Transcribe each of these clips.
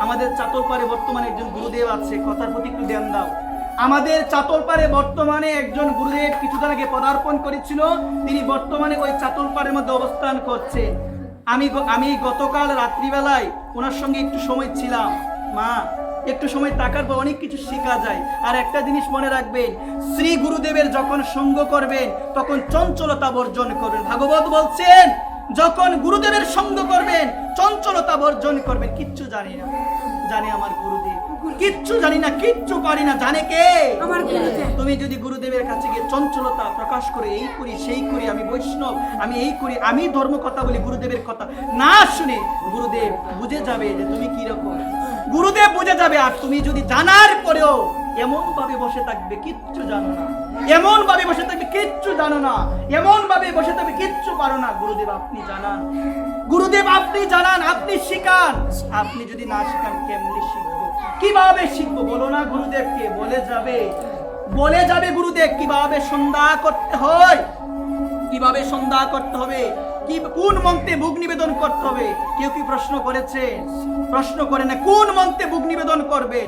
আমাদের চাতলপাড়ে বর্তমানে একজন গুরুদেব আছে, কথার প্রতি একটু ধ্যান দাও। আমাদের চাতলপাড়ে বর্তমানে একজন গুরুদেব কিছুদিন আগে পদার্পণ করেছিল, তিনি বর্তমানে ওই চাতলপাড়ের মধ্যে অবস্থান করছেন। আমি গতকাল রাত্রিবেলায় ওনার সঙ্গে একটু সময় ছিলাম। মা, একটু সময় থাকার পর অনেক কিছু শেখা যায়। আর একটা জিনিস মনে রাখবেন, শ্রী গুরুদেবের যখন সঙ্গ করবেন তখন চঞ্চলতা বর্জন করবেন। ভাগবত বলছেন, যখন গুরুদেবের সঙ্গ করবেন চঞ্চলতা বর্জন করবেন। কিচ্ছু জানি না, জানে আমার গুরুদেব। কিচ্ছু জানি না, কিচ্ছু পারি না, জানে কে? আমার গুরুদেব। তুমি যদি গুরুদেবের কাছে গিয়ে চঞ্চলতা প্রকাশ করে এই করি সেই করি, আমি বৈষ্ণব, আমি এই করি, আমি ধর্ম কথা বলি, গুরুদেবের কথা না শুনে গুরুদেব বুঝে যাবে যে তুমি কি রকম। গুরুদেব বুঝে যাবে। আর তুমি যদি জানার পরেও এমন ভাবে বসে থাকবে কিচ্ছু জানো না, এমন ভাবে বসে থাকবে কিচ্ছু জানো না, এমন ভাবে বসে থাকবে কিচ্ছু পারো না। গুরুদেব আপনি জানান, গুরুদেব আপনি জানান, আপনি শিখান। আপনি যদি না শিখান কেমনি শিখবো, কিভাবে শিখবো বলো না গুরুদেবকে। বলে যাবে গুরুদেব কিভাবে সন্ধ্যা করতে হয়, কিভাবে সন্ধ্যা করতে হবে, কোন মন্ত্রে ভোগ নিবেদন করতে হবে। কেউ কি প্রশ্ন করেছে? প্রশ্ন করে না। কোন মন্ত্রে ভোগ নিবেদন করবে?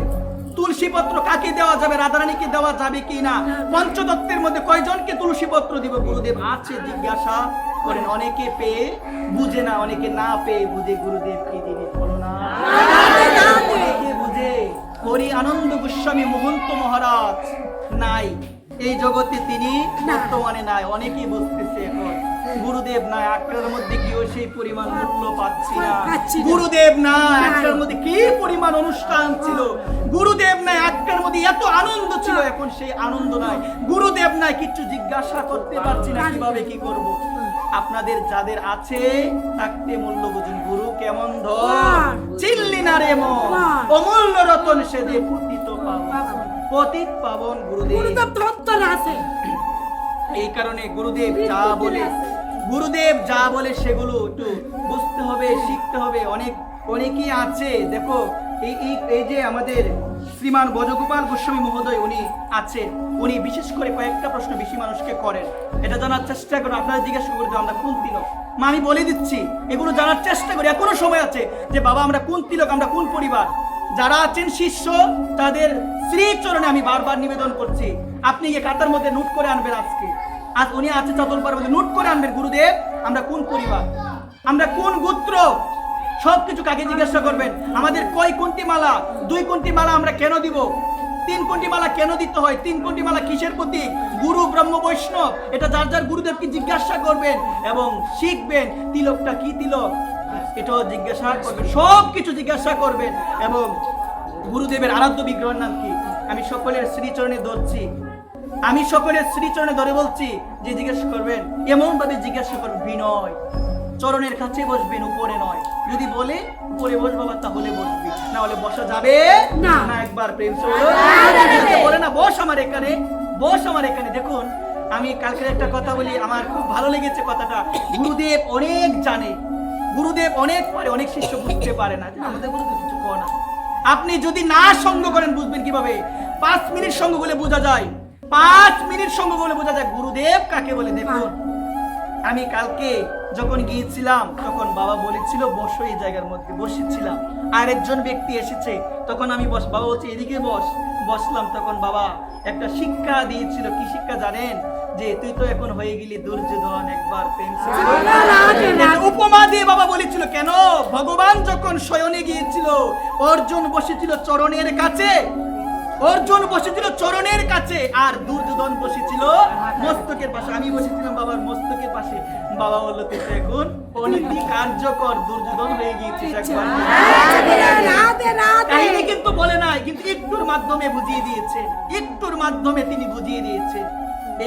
তুলসী পত্র কাকে দেওয়া যাবে, রাধারানীকে দেওয়া যাবে কি না? পঞ্চতত্ত্বের মধ্যে কয়জনকে তুলসী পত্র দিব? গুরুদেব আছে, জিজ্ঞাসা করেন। অনেকে পেয়ে বুঝে না, অনেকে না পেয়ে বুঝে। গুরুদেব কি জিনিস বলো না? অনেকে বুঝে। হরি আনন্দ গোস্বামী মহন্ত মহারাজ নাই এই জগতে, তিনি বর্তমানে নাই। অনেকেই বুঝতেছে এখন গুরুদেব নাই, আটটার মধ্যে কিও সেই পরিমাণ মূল্য পাচ্ছি না। গুরুদেব নাই, আটটার মধ্যে কি পরিমাণ অনুষ্ঠান ছিল। গুরুদেব নাই, আটটার মধ্যে এত আনন্দ ছিল, এখন সেই আনন্দ নাই। গুরুদেব নাই, কিচ্ছু জিজ্ঞাসা করতে পারছি না, কিভাবে কি করব। আপনাদের যাদের আছে থাকতে মূল্য বুঝুন। গুরু কেমন ধন, চিল্লি না রে মন, অমূল্য রতন সে যে পতিত পাবন, পতিত পাবন। গুরুদেব আছে। এই কারণে গুরুদেব যা বলে সেগুলো একটু বুঝতে হবে, শিখতে হবে। অনেকেই আছে, দেখো এই যে আমাদের শ্রীমান ব্রজগোপাল গোস্বামী মহোদয় উনি আছেন, উনি বিশেষ করে কয়েকটা প্রশ্ন বেশি মানুষকে করেন। এটা জানার চেষ্টা করুন। আপনারা জিজ্ঞাসা করতে আমরা কোন তিলক, আমি বলে দিচ্ছি, এগুলো জানার চেষ্টা করি। এখনো সময় আছে যে বাবা আমরা কোন তিলক, আমরা কোন পরিবার। যারা আছেন শিষ্য তাদের শ্রীচরণে আমি বারবার নিবেদন করছি, আপনি এই খাতার মধ্যে নোট করে আনবেন। আজ উনি আছে চাতলপাড়ার মধ্যে, নোট করে আনবেন। গুরুদেব আমরা কোন পরিবার, আমরা কোন গোত্র, সবকিছু কাকে জিজ্ঞাসা করবেন। আমাদের কয় কোনটি মালা, 2 কোনটি মালা আমরা কেন দিব, 3 কোনটি মালা কেন দিতে হয়, 3 কোনটি মালা কিসের প্রতীক, গুরু ব্রহ্ম বৈষ্ণব, এটা যার যার গুরুদেবকে জিজ্ঞাসা করবেন এবং শিখবেন। তিলকটা কি তিলক এটাও জিজ্ঞাসা করবেন, সবকিছু জিজ্ঞাসা করবেন। এবং গুরুদেবের আরাধ্য বিগ্রহের নাম কি, আমি সকলের শ্রীচরণে ধরছি, আমি সকলের শ্রীচরণে ধরে বলছি যে জিজ্ঞাসা করবেন, এমন ভাবে জিজ্ঞাসা করবেন বিনয়, চরণের কাছে বসবেন, উপরে নয়। যদি বলে উপরে বস বাবা তাহলে বসবি, না হলে বসা যাবে না। একবার প্রেম বলে না, বস আমার এখানে, বস আমার এখানে। দেখুন আমি কালকে একটা কথা বলি, আমার খুব ভালো লেগেছে কথাটা। গুরুদেব অনেক জানে, গুরুদেব অনেক পারে, অনেক শিষ্য বুঝতে পারে না। আমাদের গুরুদেব কিছু কয় না। আপনি যদি না সঙ্গ করেন বুঝবেন কিভাবে? 5 মিনিট সঙ্গ বলে বোঝা যায়, 5 মিনিট সঙ্গ বলে বোঝা যায় গুরুদেব কাকে বলে। দেখুন আমি কালকে যখন গিয়েছিলাম তখন বাবা বলেছিল বসো এই জায়গার মধ্যে, বসেছিলাম। আর একজন ব্যক্তি এসেছে, তখন আমি বাবা বলছে এদিকে বসলাম। তখন বাবা একটা শিক্ষা দিয়েছিল। কি শিক্ষা জানেন? যে তুই তো এখন হয়ে গেলি দুর্যোধন, একবার উপমা দিয়ে বাবা বলেছিল। কেন? ভগবান যখন শয়নে গিয়েছিল, অর্জুন বসেছিল চরণের কাছে, অর্জুন বসেছিল চরণের কাছে, আর দুর্যোধন বসেছিল মস্তকের পাশে। আমি বসেছিলাম বাবার মস্তকের পাশে। বাবা বললো তুই এখন অনীতি কার্যকর দুর্যোধন হয়ে গিয়েছিস। কাহিনী কিন্তু বলে নাই, কিন্তু একটুর মাধ্যমে বুঝিয়ে দিয়েছে, একটুর মাধ্যমে তিনি বুঝিয়ে দিয়েছে।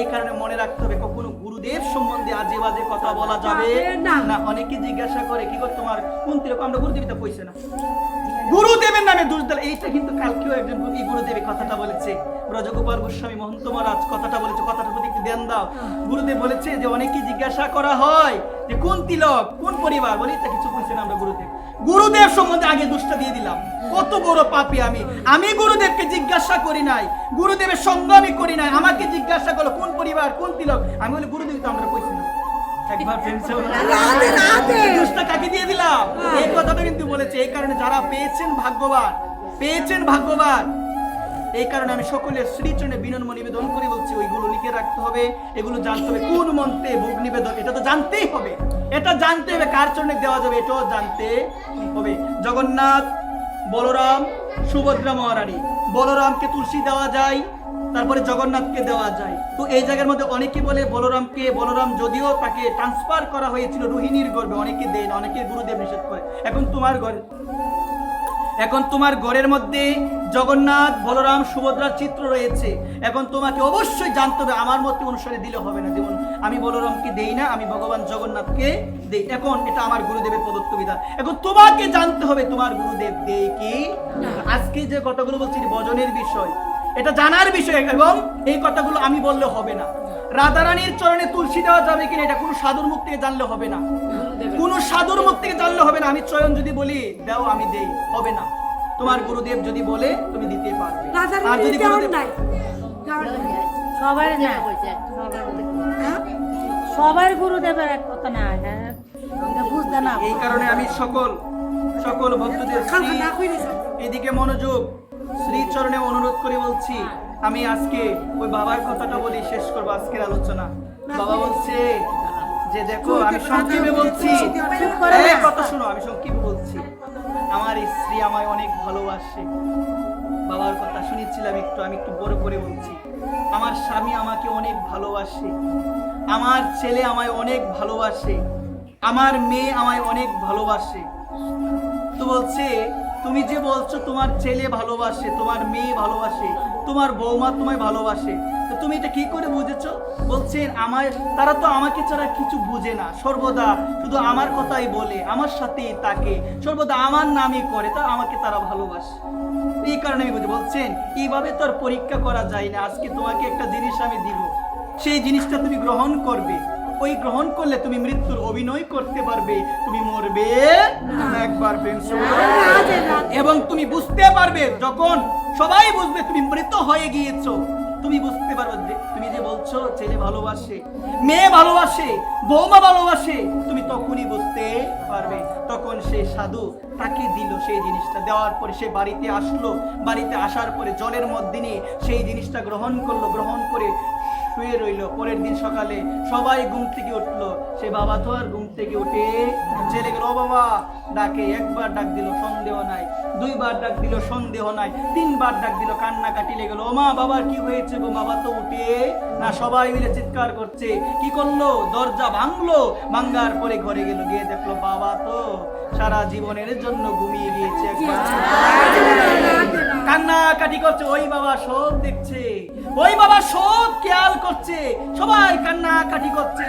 এই কারণে মনে রাখতে হবে কখনো গুরুদেব সম্বন্ধে আজে বাজে কথা বলা যাবে না। অনেকে জিজ্ঞাসা করে কি করে তোমার কোন তিলক, আমরা গুরুদেবতা কইছে না, গুরুদেবের নামে দোষ দিল। এইটা কিন্তু কালকেও একজন গুরুদেব কথাটা বলেছে, ব্রজগোপাল গোস্বামী মহন্ত মহারাজ কথাটা বলেছে। কথাটার প্রতি একটু ধ্যান দাও। গুরুদেব বলেছে যে অনেকে জিজ্ঞাসা করা হয় যে কোন তিলক, কোন পরিবার, বলি তা কিছু কইছে না আমরা গুরুদেব সম্বন্ধে আগে দোষটা দিয়ে দিলাম। কত বড় পাপী আমি গুরুদেবকে জিজ্ঞাসা করি নাই, গুরুদেবের সঙ্গ আমি করি নাই। আমাকে জিজ্ঞাসা করলো কোন পরিবার, কোন তিলক, আমি বলি গুরুদেব তো আমরা কইছি না। একবার ফেলছে রাধে রাধে। দোষটা কাকে দিয়ে দিলাম? এই কথাটা কিন্তু বলেছে। এই কারণে যারা পেয়েছেন ভাগ্যবান, এই কারণে আমি সকলের শ্রীচরণে বিনম্র নিবেদন করে বলছি, ওইগুলো লিখে রাখতে হবে, এগুলো জানতে হবে, কোন মন্ত্রে ভোগ নিবেদন, এটা তো জানতেই হবে, এটা জানতে হবে, কার চরণে দেওয়া যাবে এটাও জানতে হবে। জগন্নাথ, বলরাম, সুভদ্রা মহারানী, বলরামকে তুলসী দেওয়া যায়, তারপরে জগন্নাথকে দেওয়া যায়। তো এই জায়গার মধ্যে অনেকে বলে বলরাম যদিও তাকে ট্রান্সফার করা হয়েছিল রোহিণীর গর্ভে, অনেকে দেয় না, অনেকে গুরুদেব নিষেধ করে। এখন তোমার ঘরের মধ্যে জগন্নাথ, বলরাম, সুভদ্রার চিত্র রয়েছে। এখন তোমাকে অবশ্যই জানতে হবে, আমার মতে অনুসারে দিলে হবে না। যেমন আমি বলরামকে দেই না, আমি ভগবান জগন্নাথকে দেই। এখন এটা আমার গুরুদেবের প্রদত্ত বিধান। এখন তোমাকে জানতে হবে তোমার গুরুদেব দেয় কি। আজকে যে কথাগুলো বলছি ভজনের বিষয়, এটা জানার বিষয়, এবং এই কথাগুলো আমি বললে হবে না। রাধারানীর চরণে তুলসী দেওয়া যাবে কিনা এটা কোনো সাধুর মুখ থেকে জানলে হবে না, কোনো সাধুর মুখ থেকে জানলে হবে না। আমি চয়ন যদি বলি দাও, আমি দেই, হবে না। তোমার গুরুদেব যদি বলে তুমি দিতে পারবে। আর যদি সবার না, সবার গুরুদেবের এক কথা না, বুঝতে না। এই কারণে আমি সকল ভক্তদের এদিকে মনোযোগ, শ্রীচরণে অনুরোধ করে বলছি, আমি আজকে ওই বাবার কথাটা বলি, শেষ করবো আজকের আলোচনা। বাবা বলছে যে দেখো, আমি সংক্ষেপে বলছি, কথা শুনো, আমি সংক্ষেপে বলছি, আমার স্ত্রী আমায় অনেক ভালোবাসে। বাবার কথা শুনেছিলাম একটু, আমি একটু বড় করে বলছি। আমার স্বামী আমাকে অনেক ভালোবাসে, আমার ছেলে আমায় অনেক ভালোবাসে, আমার মেয়ে আমায় অনেক ভালোবাসে। তো বলছে, তুমি যে বলছো তোমার ছেলে ভালোবাসে, তোমার মেয়ে ভালোবাসে, তোমার বৌমা তোমায় ভালোবাসে, তো তুমি এটা কি করে বুঝেছো? বলছেন তারা তো আমাকে ছাড়া কিছু বুঝে না, সর্বদা শুধু আমার কথাই বলে, আমার সাথেই থাকে, সর্বদা আমার নামই করে, তা আমাকে তারা ভালোবাসে। এই কারণে আমি বুঝি। বলছেন এইভাবে তো আর পরীক্ষা করা যায় না। আজকে তোমাকে একটা জিনিস আমি দিব, সেই জিনিসটা তুমি গ্রহণ করবে, ওই গ্রহণ করলে তুমি মৃত্যুর অভিনয় করতে পারবে, তুমি মরবে একবার এবং তুমি বুঝতে পারবে, যখন সবাই বুঝবে তুমি মৃত হয়ে গিয়েছো, তুমি বুঝতে পারবে যে তুমি যে বলছো ছেলে ভালোবাসে, মেয়ে ভালোবাসে, বৌমা ভালোবাসে, তুমি তখনই বুঝতে পারবে। তখন সে সাধু তাকে দিল সেই জিনিসটা, দেওয়ার পরে সে বাড়িতে আসলো, বাড়িতে আসার পরে জলের মধ্যে নিয়ে সেই জিনিসটা গ্রহণ করলো, গ্রহণ করে শুয়ে রইল। পরের দিন সকালে সবাই ঘুম থেকে উঠলো, সে বাবা তো আর ঘুম থেকে উঠে চলে গেল। ও বাবা ডাকে, একবার ডাক দিল, সন্দেহ নাই, দুইবার ডাক দিল, সন্দেহ নাই, তিনবার ডাক দিল, কান্নাকাটি লেগে গেল। ও মা, বাবার কি হয়েছে গো? বাবা তো উঠে না। সবাই মিলে চিৎকার করছে। কি করলো? দরজা ভাঙলো, ভাঙ্গার পরে ঘরে গেল, গিয়ে দেখলো বাবা তো সারা জীবনের জন্য ঘুমিয়ে গিয়েছে। কান্নাকাটি করছে, ওই বাবা সব দেখছে, ওই বাবা সব খেয়াল করছে, সবাই কান্নাকাটি করছে।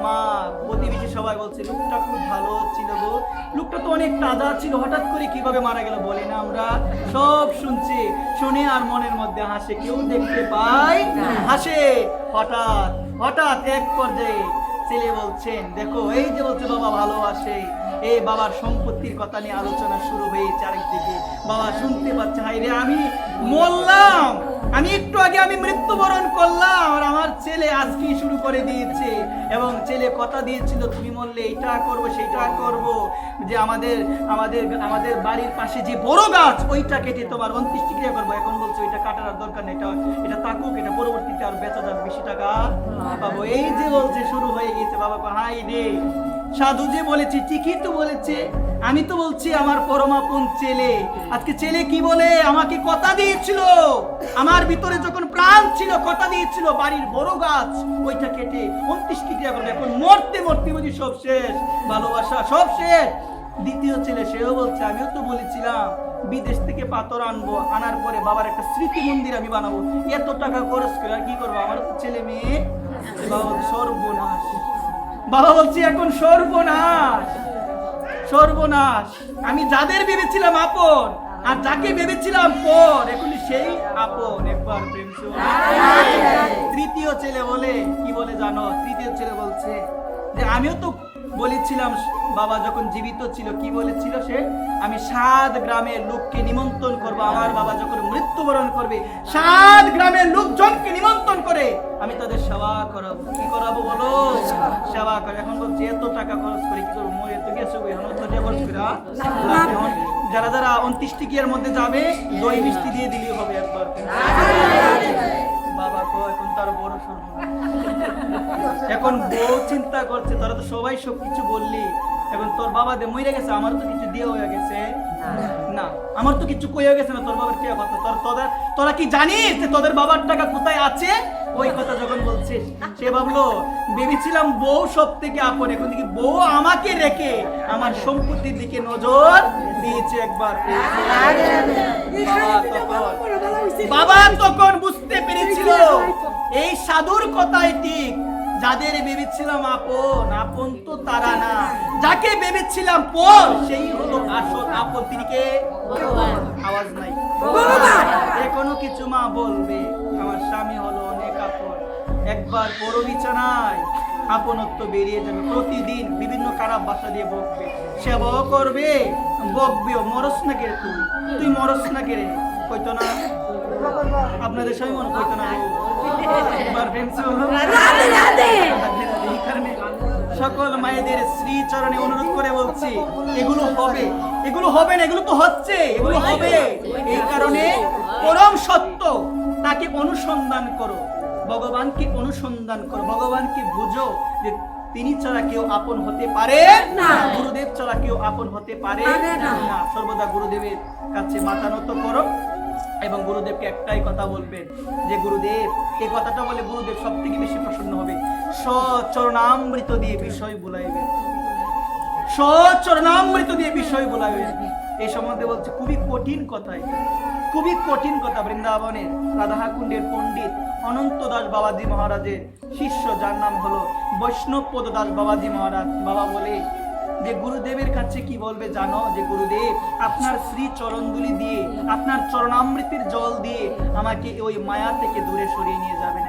মা, প্রতিবেশী সবাই বলছে লোকটা খুব ভালো ছিল গো, লোকটা তো অনেক তাজা ছিল, হঠাৎ করে কিভাবে মারা গেল বলে না। আমরা সব শুনছি, শুনে আর মনের মধ্যে হাসে, কেউ দেখতে পায় হাসে। হঠাৎ এক পর্যায়ে ছেলে বলছেন, দেখো এই যে বলছে বাবা ভালোবাসে, এই বাবার সম্পত্তির কথা নিয়ে আলোচনা শুরু হয়েছে। আরেকদিকে বাবা শুনতে পাচ্ছে, হাই রে, আমি মরলাম, আমি একটু আগে আমি মৃত্যুবরণ করলাম, আর আমার ছেলে আজকেই শুরু করে দিয়েছে। এবং ছেলে কথা দিয়েছিল, তুমি মরলে এটা করব, সেটা করব, যে আমাদের বাড়ির পাশে যে বড় গাছ ওইটা কেটে তোমার অন্ত্যেষ্টিক্রিয়া করবো। এখন বলছে ওইটা কাটার দরকার নেই, এটা থাকুক, এটা পরবর্তীতে আর বেচা যাবে, বেশি টাকা পাবো। এই যে বলছে শুরু হয়ে গেছে। বাবা হাই রে, সাধু যে বলেছে ঠিকই তো বলেছে, আমি তো বলছি আমার পরমাপন ছেলে। আজকে ছেলে কি বলে, আমাকে কথা দিয়েছিল, আমার ভিতরে যখন প্রাণ ছিল কথা দিয়েছিল বাড়ির বড় গাছ ওইটা কেটে অন্ত্যেষ্টিক্রিয়া করবে। এখন মরতে বুঝি সব শেষ, ভালোবাসা সব শেষ। দ্বিতীয় ছেলে সেও বলছে, আমিও তো বলেছিলাম বিদেশ থেকে পাথর আনবো, আনার পরে বাবার একটা স্মৃতি মন্দির আমি বানাবো, এত টাকা খরচ করে আর কি করবো, আমার তো ছেলে মেয়ে। বাবা সর্বনাশ, বাবা বলছি এখন সর্বনাশ। আমি যাদের ভেবেছিলাম আপন আর যাকে ভেবেছিলাম পর, এখন সেই আপন। একবার প্রেম। তৃতীয় ছেলে বলে কি বলে জানো? তৃতীয় ছেলে বলছে যে আমিও তো বলেছিলাম বাবা যখন জীবিত ছিল কি বলেছিল সে, আমি 7 গ্রামের লোককে নিমন্ত্রণ করব, আমার বাবা যখন মৃত্যুবরণ করবে 7 গ্রামের লোকজনকে নিমন্ত্রণ করে আমি তাদের সেবা করাবো। কি করাবো বলো? সেবা করে। এখন বলছি এত টাকা খরচ করে কি করবো, মরে তো গেছে এখন তো খরচ করে এখন যারা যারা 29 টিকিয়ার মধ্যে যাবে দই মিষ্টি দিয়ে দিলেই হবে একবার। বাবা তো এখন তার বড় এখন বউ চিন্তা করছে, তোরা তো সবাই সবকিছু বললি, এখন তোর বাবা দে মরে গেছে, আমার তো কিছু দিয়ে হয়ে গেছে না, আমার তো কিছু কই হয়ে গেছে না, তোর বাবার কি কথা, তোরা কি জানিস যে তোদের বাবার টাকা কোথায় আছে? ওই কথা যখন বলছিস সে ভাবলো ভেবেছিলাম বউ সব থেকে আপন, এখন দেখি বউ আমাকে রেখে আমার সম্পত্তির দিকে নজর দিয়েছে একবার। বাবা তখন বুঝতে পেরেছিল এই সাধুর কথাই ঠিক, যাদের ভেবেছিলাম আপন, আপন তো তারা না, যাকে ভেবেছিলাম পর সেই হলো আসল আপন। তিনি কে? আওয়াজ নাই। এখনো কিছু মা বলবে আমার স্বামী হলো অনেক আপন, একবার পরো বিছানায় আপনত্ব বেরিয়ে যাবে। প্রতিদিন বিভিন্ন খারাপ ভাষা দিয়ে বকবে, সেবাও করবে, বকবেও। মরস না কে তুই মরস না কে রে, কইতো না আপনাদের সবাই মনে কইতো না সকল মায়েদের শ্রী চরণে অনুরোধ করে বলছি এগুলো হবে, এগুলো হবে না, এগুলো তো হচ্ছে, এগুলো হবে। এই কারণে পরম সত্য তাকে অনুসন্ধান করো, ভগবানকে অনুসন্ধান করো, ভগবানকে বুঝো যে তিনি ছাড়া কেউ আপন হতে পারে না, গুরুদেব ছাড়া কেউ আপন হতে পারে না। সর্বদা গুরুদেবের কাছে মাথা নত করো এবং গুরুদেবকে একটাই কথা বলবেন যে গুরুদেব, এই কথাটা বলে গুরুদেব সব থেকে বেশি প্রসন্ন হবে। সচরণামৃত দিয়ে বিষয় বুলাইবেন, সচরণামৃত দিয়ে বিষয় বুলাইবেন। এই সম্বন্ধে বলছে খুবই কঠিন কথা, খুবই কঠিন কথা। বৃন্দাবনের রাধাকুণ্ডের পণ্ডিত অনন্ত দাস বাবাজি মহারাজের শিষ্য, যার নাম হলো বৈষ্ণবপদ দাস বাবাজি মহারাজ, বাবা বলে যে গুরুদেবের কাছে কি বলবে জানো, যে গুরুদেব আপনার শ্রী চরণদুলি দিয়ে, আপনার চরণামৃতের জল দিয়ে আমাকে ওই মায়া থেকে দূরে সরিয়ে নিয়ে যাবেন।